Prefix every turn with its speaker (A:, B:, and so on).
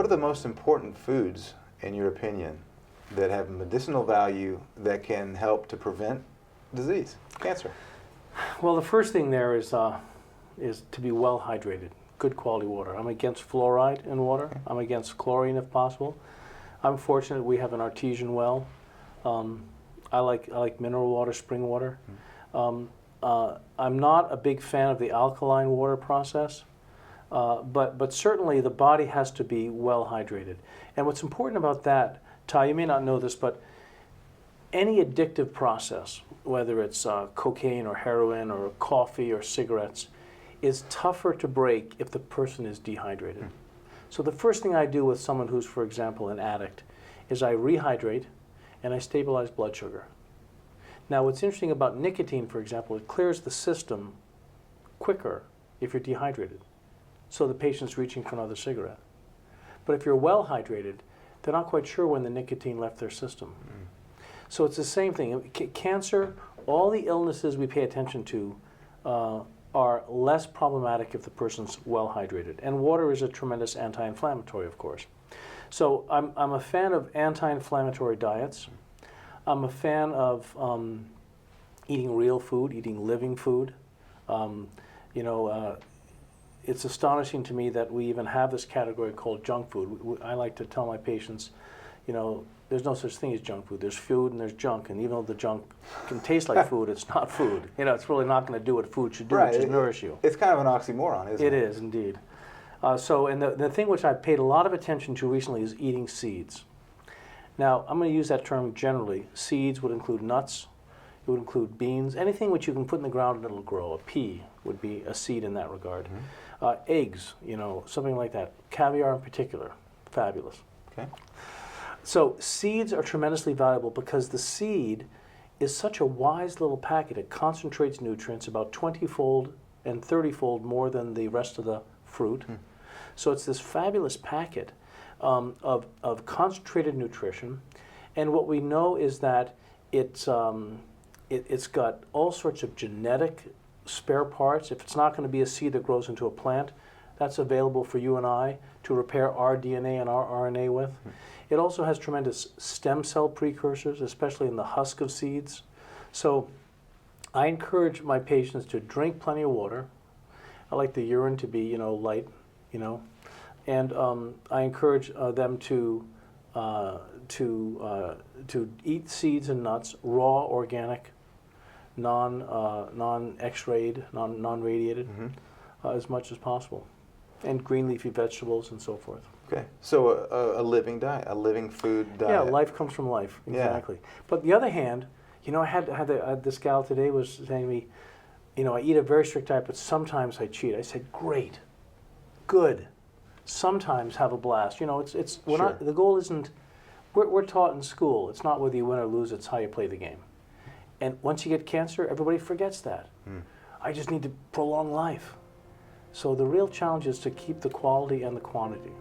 A: what are the most important foods, in your opinion, that have medicinal value that can help to prevent disease, cancer?
B: Well, the first thing there is to be well hydrated, good quality water. I'm against fluoride in water.
A: Okay.
B: I'm against chlorine if possible. I'm fortunate we have an artesian well. I like mineral water, spring water. I'm not a big fan of the alkaline water process, but certainly the body has to be well hydrated. And what's important about that, Ty, you may not know this, but any addictive process, whether it's cocaine or heroin or coffee or cigarettes, is tougher to break if the person is dehydrated. So the first thing I do with someone who's, for example, an addict, is I rehydrate and I stabilize blood sugar. Now, what's interesting about nicotine, for example, it clears the system quicker if you're dehydrated. So the patient's reaching for another cigarette. But if you're well hydrated, they're not quite sure when the nicotine left their system. So it's the same thing. Cancer, all the illnesses we pay attention to are less problematic if the person's well hydrated. And water is a tremendous anti-inflammatory, of course. So I'm a fan of anti-inflammatory diets. I'm a fan of eating real food, eating living food. It's astonishing to me that we even have this category called junk food. I like to tell my patients, there's no such thing as junk food. There's food and there's junk, and even though the junk can taste like food, it's not food. It's really not going to do what food should do,
A: Right.
B: which is nourish you.
A: It's kind of an oxymoron, isn't it?
B: It is, indeed. And the thing which I've paid a lot of attention to recently is eating seeds. Now, I'm going to use that term generally. Seeds would include nuts, it would include beans, anything which you can put in the ground and it'll grow. A pea would be a seed in that regard. Eggs, something like that. Caviar in particular, fabulous.
A: Okay.
B: So seeds are tremendously valuable because the seed is such a wise little packet. It concentrates nutrients about 20-fold and 30-fold more than the rest of the fruit. So it's this fabulous packet of concentrated nutrition. And what we know is that it's got all sorts of genetic spare parts. If it's not going to be a seed that grows into a plant, that's available for you and I to repair our DNA and our RNA with. It also has tremendous stem cell precursors, especially in the husk of seeds. So I encourage my patients to drink plenty of water. I like the urine to be, light, and I encourage them to eat seeds and nuts, raw, organic, non-X-rayed, non-radiated, as much as possible, and green leafy vegetables and so forth.
A: Okay, so a living diet, a living food diet.
B: Yeah, life comes from life, exactly. Yeah. But the other hand, I had this gal today was saying to me, I eat a very strict diet, but sometimes I cheat. I said, great, good. Sometimes have a blast. The goal isn't. We're taught in school. It's not whether you win or lose. It's how you play the game. And once you get cancer, everybody forgets that. I just need to prolong life. So the real challenge is to keep the quality and the quantity.